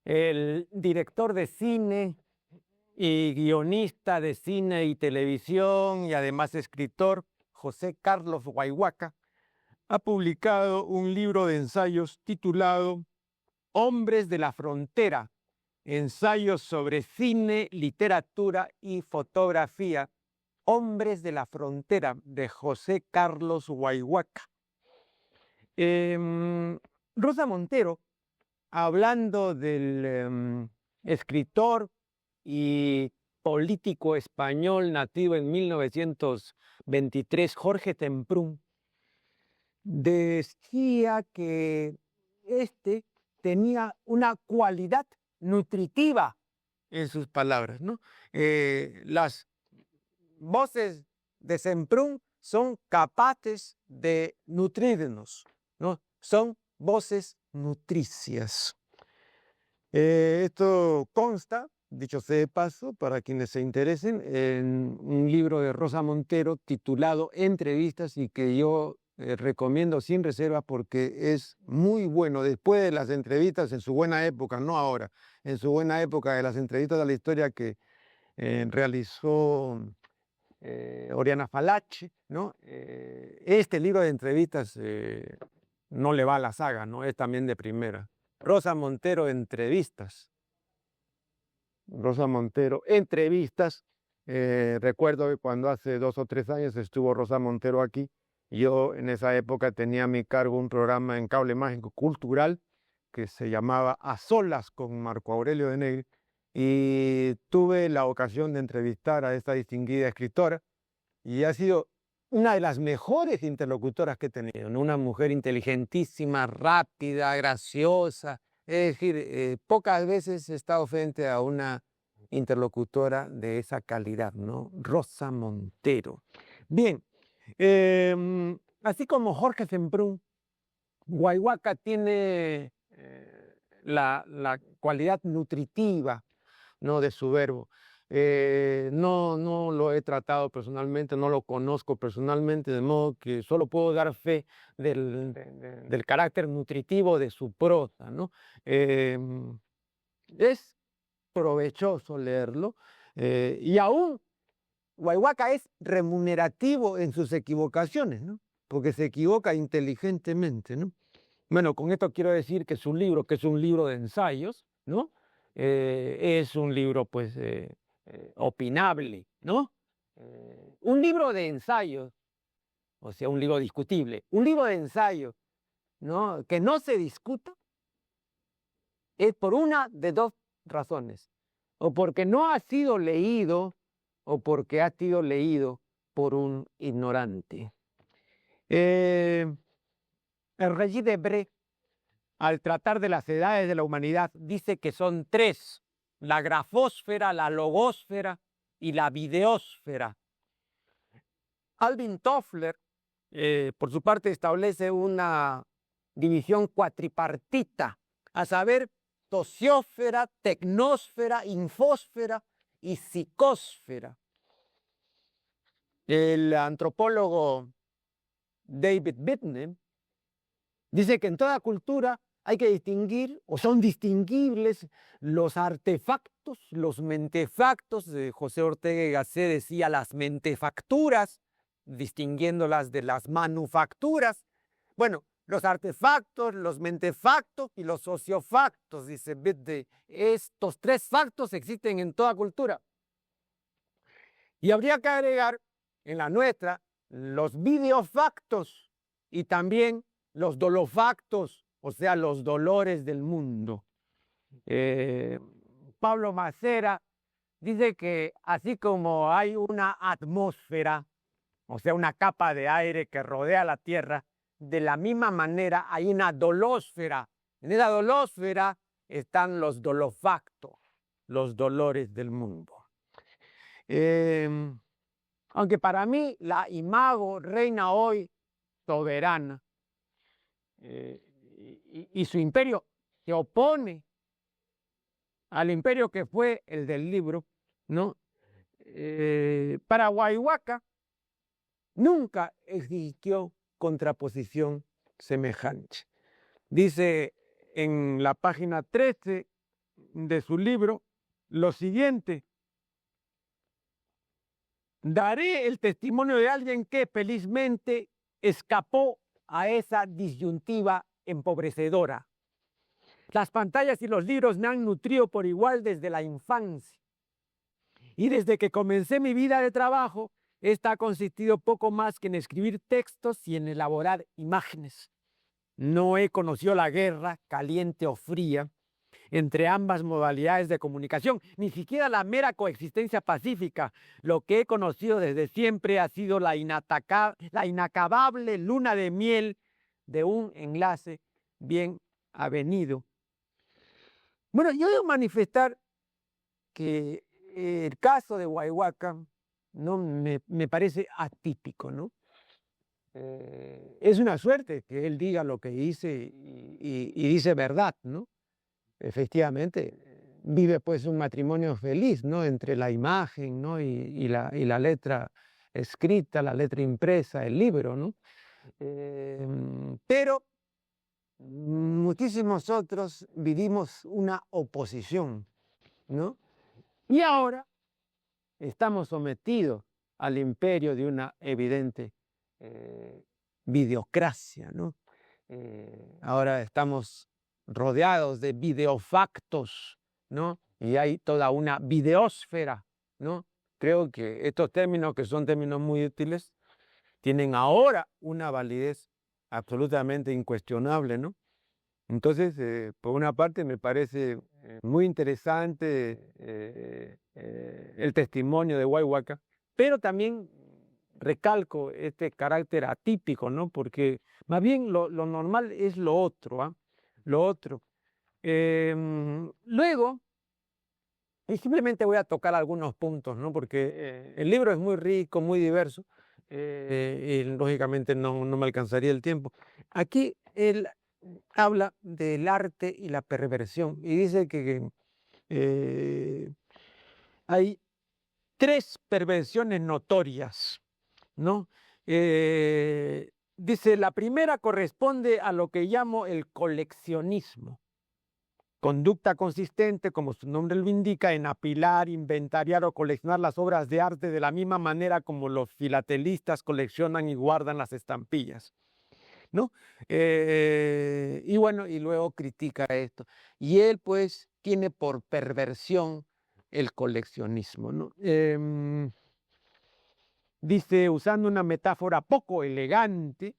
el director de cine y guionista de cine y televisión y además escritor José Carlos Huayhuaca ha publicado un libro de ensayos titulado Hombres de la Frontera, ensayos sobre cine, literatura y fotografía. Hombres de la Frontera, de José Carlos Huayhuaca. Rosa Montero, hablando del escritor y político español nativo en 1923, Jorge Temprún, decía que este tenía una cualidad nutritiva en sus palabras, ¿no? Las voces de Semprún son capaces de nutrirnos, ¿no? Son voces nutricias. Esto consta, dicho sea de paso, para quienes se interesen, en un libro de Rosa Montero titulado Entrevistas y que yo recomiendo sin reserva porque es muy bueno. Después de las entrevistas en su buena época, no ahora, en su buena época de las entrevistas de la historia que realizó Oriana Falache, ¿no? Este libro de entrevistas no le va a la saga, ¿no? Es también de primera. Rosa Montero, Entrevistas. Rosa Montero, Entrevistas. Recuerdo que cuando hace 2 o 3 años estuvo Rosa Montero aquí, yo en esa época tenía a mi cargo un programa en Cable Mágico Cultural que se llamaba A Solas con Marco Aurelio de Negri, y tuve la ocasión de entrevistar a esta distinguida escritora y ha sido una de las mejores interlocutoras que he tenido, ¿no? Una mujer inteligentísima, rápida, graciosa. Es decir, pocas veces he estado frente a una interlocutora de esa calidad, ¿no? Rosa Montero. Bien, así como Jorge Semprún, Huayhuaca tiene la cualidad nutritiva, ¿no?, de su verbo. No lo he tratado personalmente, no lo conozco personalmente, de modo que solo puedo dar fe del carácter nutritivo de su prosa, ¿no? Es provechoso leerlo y aún Huayhuaca es remunerativo en sus equivocaciones, ¿no? Porque se equivoca inteligentemente, ¿no? Bueno, con esto quiero decir que su libro, que es un libro de ensayos, ¿no? Es un libro, pues, opinable, ¿no? Un libro de ensayos, o sea, un libro discutible, un libro de ensayos, ¿no?, que no se discuta, es por una de 2 razones: o porque no ha sido leído, o porque ha sido leído por un ignorante. El Regis Debray, al tratar de las edades de la humanidad, dice que son 3: la grafósfera, la logósfera y la videósfera. Alvin Toffler, por su parte, establece una división cuatripartita, a saber, sociosfera, tecnósfera, infósfera y psicósfera. El antropólogo David Whitney dice que en toda cultura hay que distinguir, o son distinguibles, los artefactos, los mentefactos. José Ortega y Gasset decía las mentefacturas, distinguiéndolas de las manufacturas. Bueno, los artefactos, los mentefactos y los sociofactos, dice Whitney. Estos 3 factos existen en toda cultura. Y habría que agregar en la nuestra los videofactos y también los dolofactos, o sea, los dolores del mundo. Pablo Macera dice que así como hay una atmósfera, o sea, una capa de aire que rodea la Tierra, de la misma manera hay una dolósfera. En esa dolósfera están los dolofactos, los dolores del mundo. Aunque para mí la imago reina hoy soberana, y su imperio se opone al imperio que fue el del libro, ¿no? Para Huayhuaca nunca existió contraposición semejante. Dice en la página 13 de su libro lo siguiente: daré el testimonio de alguien que felizmente escapó a esa disyuntiva empobrecedora. Las pantallas y los libros me han nutrido por igual desde la infancia. Y desde que comencé mi vida de trabajo, esta ha consistido poco más que en escribir textos y en elaborar imágenes. No he conocido la guerra, caliente o fría, entre ambas modalidades de comunicación, ni siquiera la mera coexistencia pacífica. Lo que he conocido desde siempre ha sido la inacabable luna de miel de un enlace bien avenido. Bueno, yo debo manifestar que el caso de Huayhuaca no me parece atípico, ¿no? Es una suerte que él diga lo que dice y dice verdad, ¿no? Efectivamente, vive pues un matrimonio feliz, ¿no? Entre la imagen, ¿no? y la letra escrita, la letra impresa, el libro, ¿no? Pero muchísimos otros vivimos una oposición, ¿no? Y ahora estamos sometidos al imperio de una evidente videocracia, ¿no? Ahora estamos rodeados de videofactos, ¿no? Y hay toda una videósfera, ¿no? Creo que estos términos, que son términos muy útiles, tienen ahora una validez absolutamente incuestionable, ¿no? Entonces, por una parte, me parece muy interesante el testimonio de Huayhuaca, pero también recalco este carácter atípico, ¿no? Porque más bien lo normal es lo otro, ¿ah? Lo otro. Luego, y simplemente voy a tocar algunos puntos, ¿no? Porque el libro es muy rico, muy diverso, y lógicamente no me alcanzaría el tiempo. Aquí él habla del arte y la perversión y dice que hay tres perversiones notorias, ¿no? Dice, la primera corresponde a lo que llamo el coleccionismo. Conducta consistente, como su nombre lo indica, en apilar, inventariar o coleccionar las obras de arte de la misma manera como los filatelistas coleccionan y guardan las estampillas, ¿no? Y bueno, y luego critica esto. Y él pues tiene por perversión el coleccionismo, ¿no? Dice, usando una metáfora poco elegante,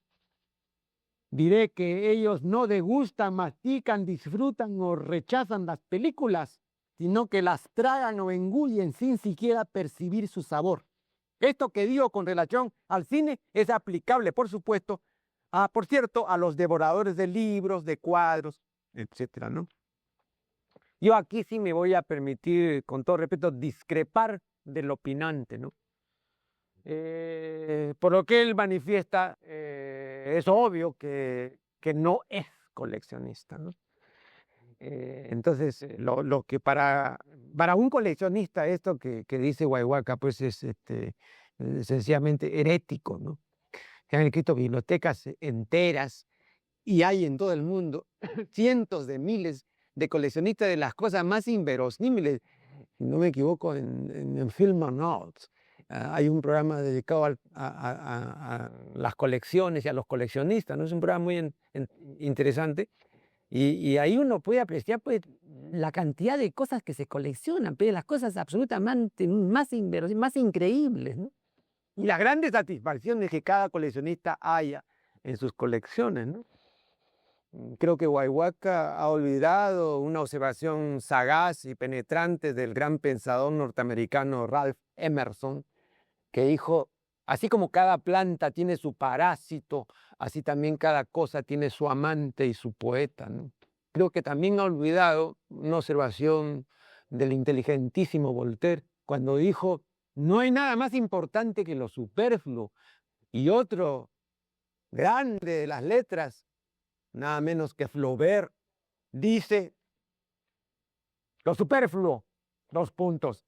diré que ellos no degustan, mastican, disfrutan o rechazan las películas, sino que las tragan o engullen sin siquiera percibir su sabor. Esto que digo con relación al cine es aplicable, por supuesto, por cierto, a los devoradores de libros, de cuadros, etcétera, ¿no? Yo aquí sí me voy a permitir, con todo respeto, discrepar del opinante, ¿no? Por lo que él manifiesta, es obvio que no es coleccionista, ¿no? Entonces, lo que para un coleccionista esto que dice Huayhuaca, pues es sencillamente herético, ¿no? Se han escrito bibliotecas enteras y hay en todo el mundo cientos de miles de coleccionistas de las cosas más inverosímiles. Si no me equivoco, en Film and Arts hay un programa dedicado a las colecciones y a los coleccionistas, ¿no? Es un programa muy interesante. Y ahí uno puede apreciar pues, la cantidad de cosas que se coleccionan, pero las cosas absolutamente más inverosímiles, más increíbles, ¿no? Y las grandes satisfacciones que cada coleccionista haya en sus colecciones, ¿no? Creo que Huayhuaca ha olvidado una observación sagaz y penetrante del gran pensador norteamericano Ralph Emerson, que dijo, así como cada planta tiene su parásito, así también cada cosa tiene su amante y su poeta, ¿no? Creo que también ha olvidado una observación del inteligentísimo Voltaire, cuando dijo, no hay nada más importante que lo superfluo. Y otro grande de las letras, nada menos que Flaubert, dice, lo superfluo, dos puntos,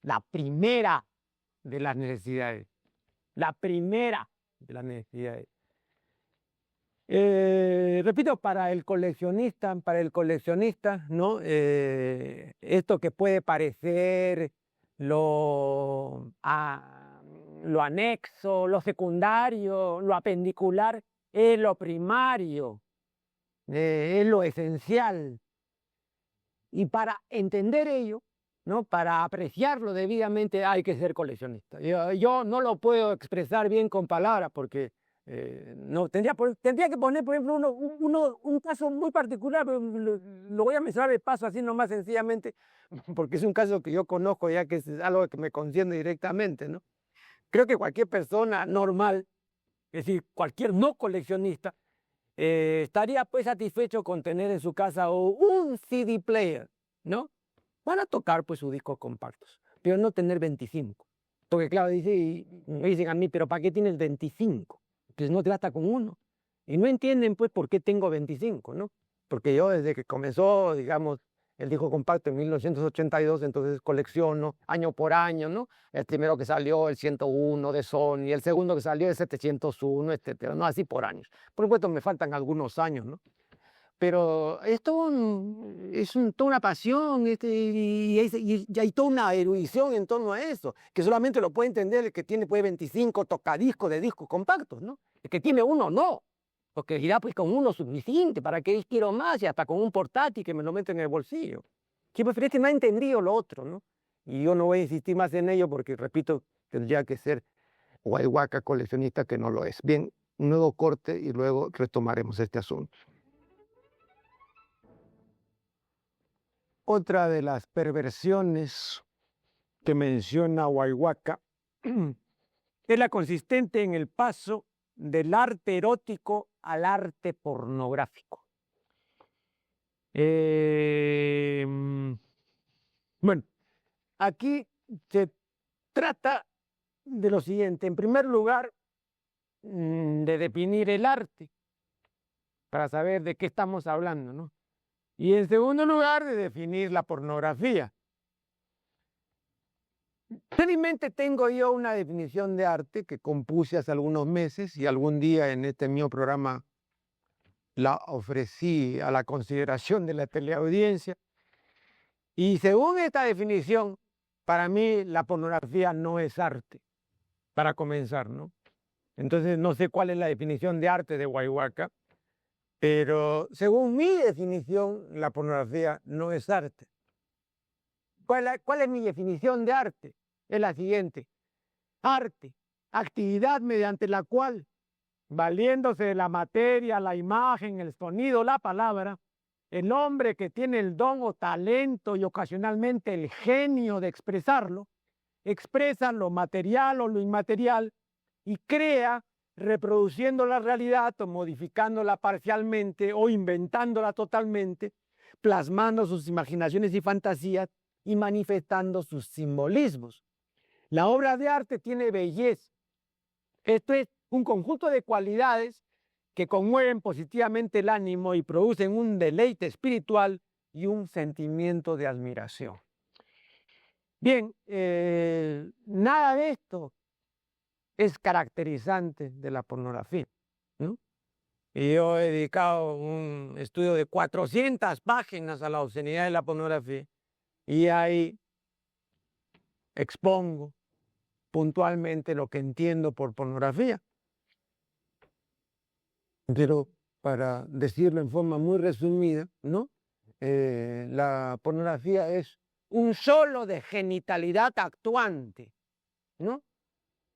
la primera de las necesidades. La primera de las necesidades. Repito, para el coleccionista, ¿no? Esto que puede parecer lo, lo anexo, lo secundario, lo apendicular, es lo primario, es lo esencial. Y para entender ello, ¿no? Para apreciarlo debidamente hay que ser coleccionista. Yo no lo puedo expresar bien con palabras porque no, tendría que poner, por ejemplo, un caso muy particular, pero lo voy a mencionar de paso así nomás sencillamente, porque es un caso que yo conozco ya que es algo que me concierne directamente, ¿no? Creo que cualquier persona normal, es decir, cualquier no coleccionista, estaría pues satisfecho con tener en su casa un CD player, ¿no? Para tocar pues sus discos compactos, pero no tener 25. Porque claro, me dicen a mí, pero ¿para qué tienes 25? Pues no te basta con uno. Y no entienden pues por qué tengo 25, ¿no? Porque yo desde que comenzó, digamos, el disco compacto en 1982, entonces colecciono año por año, ¿no? El primero que salió, el 101 de Sony, el segundo que salió, el 701, etcétera, ¿no? Así por años. Por supuesto, me faltan algunos años, ¿no? Pero esto toda una pasión y hay toda una erudición en torno a eso, que solamente lo puede entender el que tiene pues 25 tocadiscos de discos compactos, ¿no? El que tiene uno, no. Porque dirá, pues con uno suficiente, ¿para qué quiero más? Y hasta con un portátil que me lo mete en el bolsillo. Que pues, este no ha entendido lo otro, ¿no? Y yo no voy a insistir más en ello porque, repito, tendría que ser Huayhuaca coleccionista que no lo es. Bien, un nuevo corte y luego retomaremos este asunto. Otra de las perversiones que menciona Huayhuaca es la consistente en el paso del arte erótico al arte pornográfico. Bueno, aquí se trata de lo siguiente. En primer lugar, de definir el arte para saber de qué estamos hablando, ¿no? Y en segundo lugar, de definir la pornografía. Felizmente tengo yo una definición de arte que compuse hace algunos meses y algún día en este mío programa la ofrecí a la consideración de la teleaudiencia. Y según esta definición, para mí la pornografía no es arte, para comenzar, ¿no? Entonces no sé cuál es la definición de arte de Huayhuaca, pero según mi definición, la pornografía no es arte. ¿Cuál es mi definición de arte? Es la siguiente. Arte, actividad mediante la cual, valiéndose de la materia, la imagen, el sonido, la palabra, el hombre que tiene el don o talento y ocasionalmente el genio de expresarlo, expresa lo material o lo inmaterial y crea reproduciendo la realidad o modificándola parcialmente o inventándola totalmente, plasmando sus imaginaciones y fantasías y manifestando sus simbolismos. La obra de arte tiene belleza. Esto es un conjunto de cualidades que conmueven positivamente el ánimo y producen un deleite espiritual y un sentimiento de admiración. Bien, nada de esto es caracterizante de la pornografía, ¿no? Y yo he dedicado un estudio de 400 páginas a la obscenidad de la pornografía y ahí expongo puntualmente lo que entiendo por pornografía. Pero para decirlo en forma muy resumida, ¿no? La pornografía es un solo de genitalidad actuante, ¿no?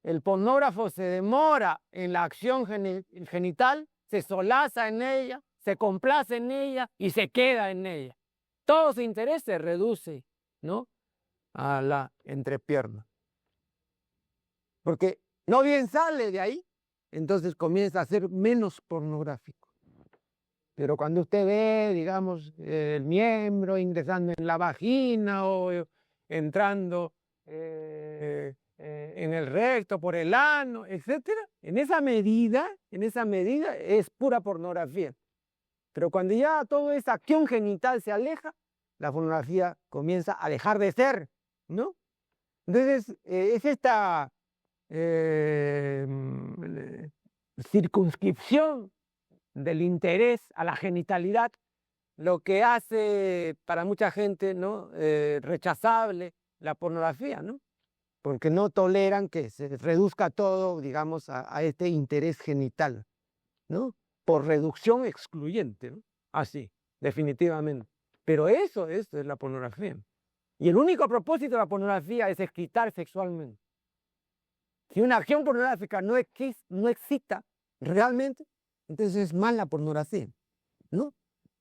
El pornógrafo se demora en la acción genital, se solaza en ella, se complace en ella y se queda en ella. Todo su interés se reduce, ¿no? A la entrepierna. Porque no bien sale de ahí, entonces comienza a ser menos pornográfico. Pero cuando usted ve, digamos, el miembro ingresando en la vagina o entrando en el recto, por el ano, etcétera, en esa medida es pura pornografía. Pero cuando ya toda esa acción genital se aleja, la pornografía comienza a dejar de ser, ¿no? Entonces, es esta circunscripción del interés a la genitalidad, lo que hace para mucha gente, ¿no? Rechazable la pornografía, ¿no? Porque no toleran que se reduzca todo, digamos, a este interés genital, ¿no? Por reducción excluyente, ¿no? Así, definitivamente. Pero eso es la pornografía. Y el único propósito de la pornografía es excitar sexualmente. Si una acción pornográfica no excita realmente, entonces es mala pornografía, ¿no?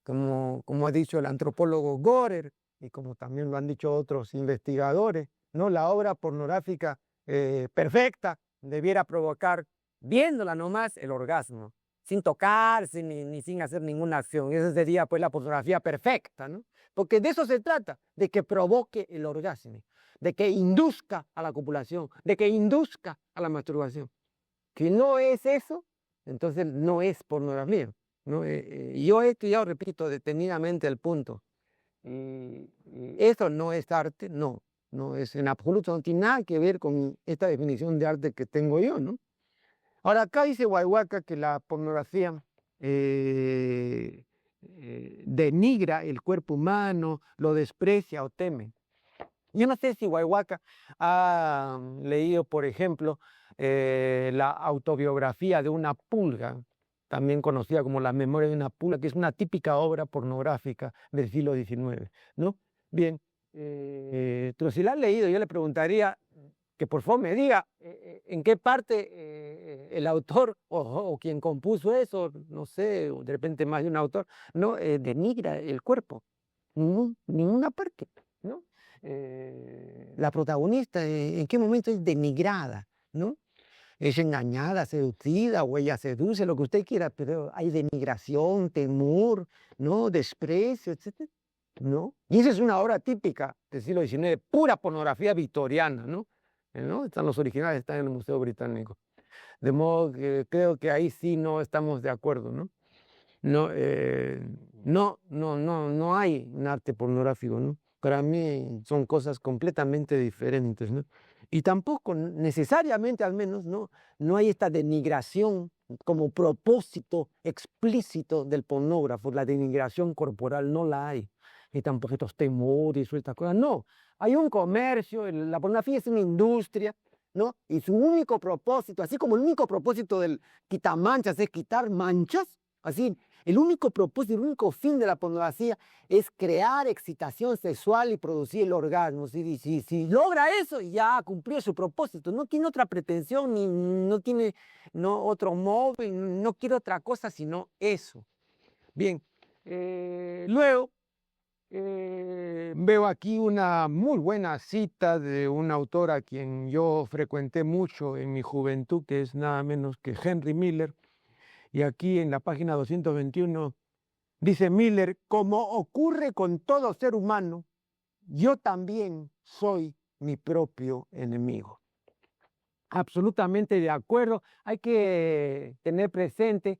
Como ha dicho el antropólogo Görer, y como también lo han dicho otros investigadores, ¿no? La obra pornográfica perfecta debiera provocar, viéndola nomás, el orgasmo, sin tocarse ni sin hacer ninguna acción. Esa sería pues la pornografía perfecta, ¿no? Porque de eso se trata, de que provoque el orgasmo, de que induzca a la copulación, de que induzca a la masturbación. Que no es eso, entonces no es pornografía, ¿no? Yo he estudiado, repito, detenidamente el punto. Y eso no es arte, no es en absoluto, no tiene nada que ver con esta definición de arte que tengo yo, ¿no? Ahora, acá dice Waywaca que la pornografía denigra el cuerpo humano, lo desprecia o teme. Yo no sé si Waywaca ha leído, por ejemplo, la autobiografía de una pulga, también conocida como La memoria de una pulga, que es una típica obra pornográfica del siglo XIX, ¿no? Bien, pero si la ha leído, yo le preguntaría que por favor me diga en qué parte el autor o quien compuso eso, no sé, de repente más de un autor, no denigra el cuerpo, ninguna parte, ¿no? La protagonista, ¿en qué momento es denigrada, ¿no? Es engañada, seducida, o ella seduce, lo que usted quiera, pero hay denigración, temor, ¿no? Desprecio, etcétera, ¿no? Y esa es una obra típica del siglo XIX, pura pornografía victoriana, ¿no? ¿No? Están los originales, están en el Museo Británico. De modo que creo que ahí sí no estamos de acuerdo, ¿no? No, no hay un arte pornográfico, ¿no? Para mí son cosas completamente diferentes, ¿no? Y tampoco necesariamente, al menos, no hay esta denigración como propósito explícito del pornógrafo, la denigración corporal no la hay, ni tampoco estos temores o estas cosas, no. Hay un comercio, la pornografía es una industria, ¿no? Y su único propósito, así como el único propósito del quitamanchas es quitar manchas, así el único propósito, el único fin de la pornografía es crear excitación sexual y producir el orgasmo. Si logra eso, ya cumplió su propósito. No tiene otra pretensión, ni no tiene otro móvil, no quiere otra cosa sino eso. Bien, luego veo aquí una muy buena cita de un autor a quien yo frecuenté mucho en mi juventud, que es nada menos que Henry Miller. Y aquí en la página 221 dice Miller, como ocurre con todo ser humano, yo también soy mi propio enemigo. Absolutamente de acuerdo. Hay que tener presente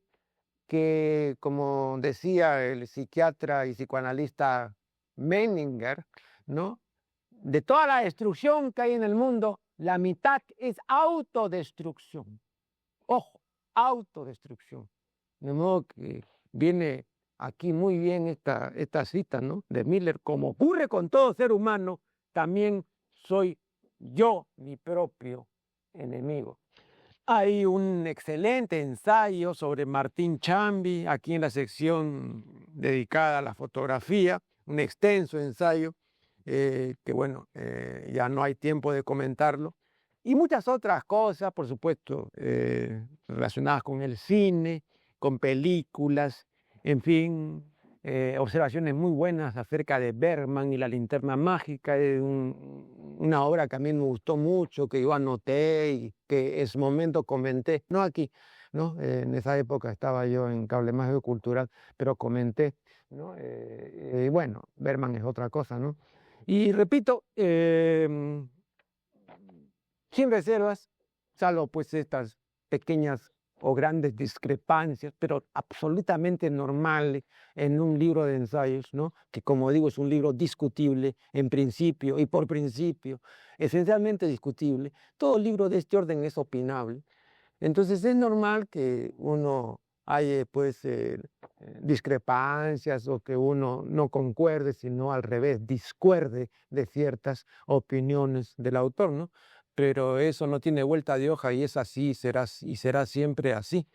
que, como decía el psiquiatra y psicoanalista Menninger, ¿no? De toda la destrucción que hay en el mundo, la mitad es autodestrucción. Ojo, autodestrucción. De modo que viene aquí muy bien esta cita, ¿no? De Miller, como ocurre con todo ser humano, también soy yo mi propio enemigo. Hay un excelente ensayo sobre Martín Chambi, aquí en la sección dedicada a la fotografía, un extenso ensayo, que bueno, ya no hay tiempo de comentarlo, y muchas otras cosas, por supuesto, relacionadas con el cine, con películas, en fin, observaciones muy buenas acerca de Bergman y la linterna mágica, una obra que a mí me gustó mucho, que yo anoté y que en su momento comenté, no aquí, ¿no? En esa época estaba yo en Cable Mágico Cultural, pero comenté, ¿no? Bueno, Bergman es otra cosa, ¿no? Y repito, sin reservas, salvo pues estas pequeñas o grandes discrepancias, pero absolutamente normales en un libro de ensayos, ¿no? Que como digo es un libro discutible en principio y por principio, esencialmente discutible. Todo libro de este orden es opinable. Entonces es normal que uno hay discrepancias o que uno no concuerde, sino al revés, discuerde de ciertas opiniones del autor, ¿no? Pero eso no tiene vuelta de hoja y es así y será siempre así.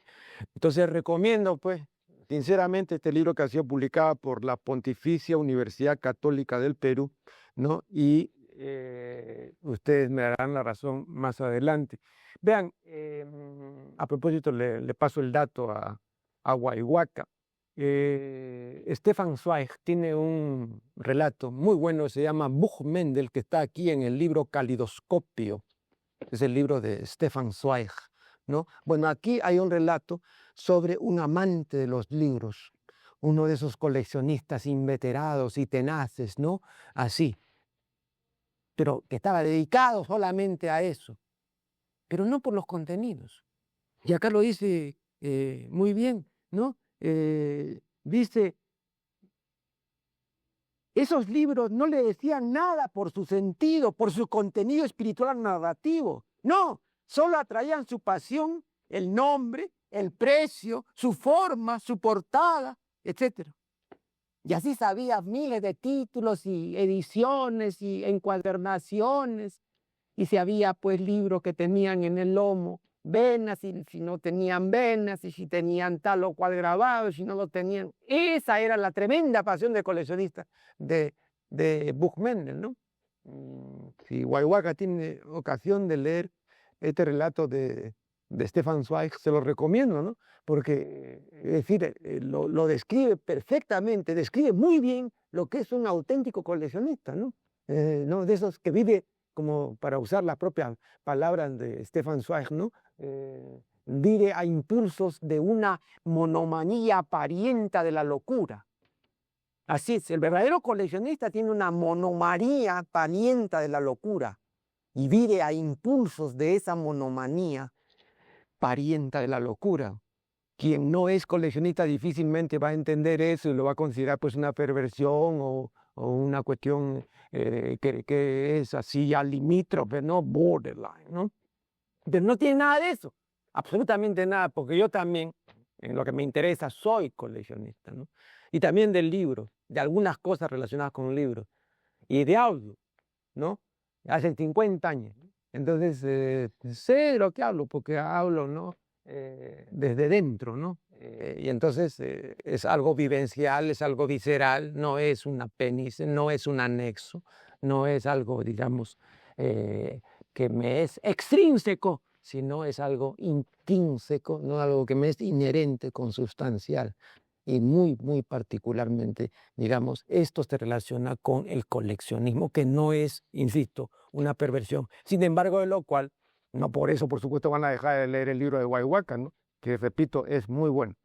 Entonces recomiendo, pues, sinceramente, este libro que ha sido publicado por la Pontificia Universidad Católica del Perú, ¿no? Y ustedes me darán la razón más adelante. Vean, a propósito, le paso el dato a Waywaca. Stefan Zweig tiene un relato muy bueno, se llama Buchmendel, que está aquí en el libro Calidoscopio. Es el libro de Stefan Zweig, ¿no? Bueno, aquí hay un relato sobre un amante de los libros, uno de esos coleccionistas inveterados y tenaces, ¿no? Así, pero que estaba dedicado solamente a eso, pero no por los contenidos. Y acá lo dice muy bien, ¿no? Dice, esos libros no le decían nada por su sentido, por su contenido espiritual narrativo. No, solo atraían su pasión, el nombre, el precio, su forma, su portada, etc. Y así sabía miles de títulos y ediciones y encuadernaciones. Y si había pues libros que tenían en el lomo venas, y si no tenían venas, y si tenían tal o cual grabado, si no lo tenían. Esa era la tremenda pasión del coleccionista de Buchmendel, ¿no? Si Waywaca tiene ocasión de leer este relato de Stefan Zweig, se lo recomiendo, ¿no? Porque, es decir, lo describe perfectamente, describe muy bien lo que es un auténtico coleccionista, ¿no? ¿No? De esos que vive, como para usar las propias palabras de Stefan Zweig, ¿no? Vive a impulsos de una monomanía parienta de la locura. Así es, el verdadero coleccionista tiene una monomanía parienta de la locura y vive a impulsos de esa monomanía parienta de la locura. Quien no es coleccionista difícilmente va a entender eso y lo va a considerar pues una perversión o una cuestión que es así ya limítrofe, ¿no? Borderline, ¿no? Pero no tiene nada de eso, absolutamente nada, porque yo también, en lo que me interesa, soy coleccionista, ¿no? Y también del libro, de algunas cosas relacionadas con el libro, y de audio, ¿no? Hace 50 años. Entonces, sé de lo que hablo, porque hablo, ¿no? Desde dentro, ¿no? Y entonces es algo vivencial, es algo visceral, no es un apéndice, no es un anexo, no es algo, digamos, que me es extrínseco, sino es algo intrínseco, no algo que me es inherente, consustancial. Y muy, muy particularmente, digamos, esto se relaciona con el coleccionismo, que no es, insisto, una perversión. Sin embargo, de lo cual, no por eso, por supuesto, van a dejar de leer el libro de Waywaca, ¿no? Que, repito, es muy bueno.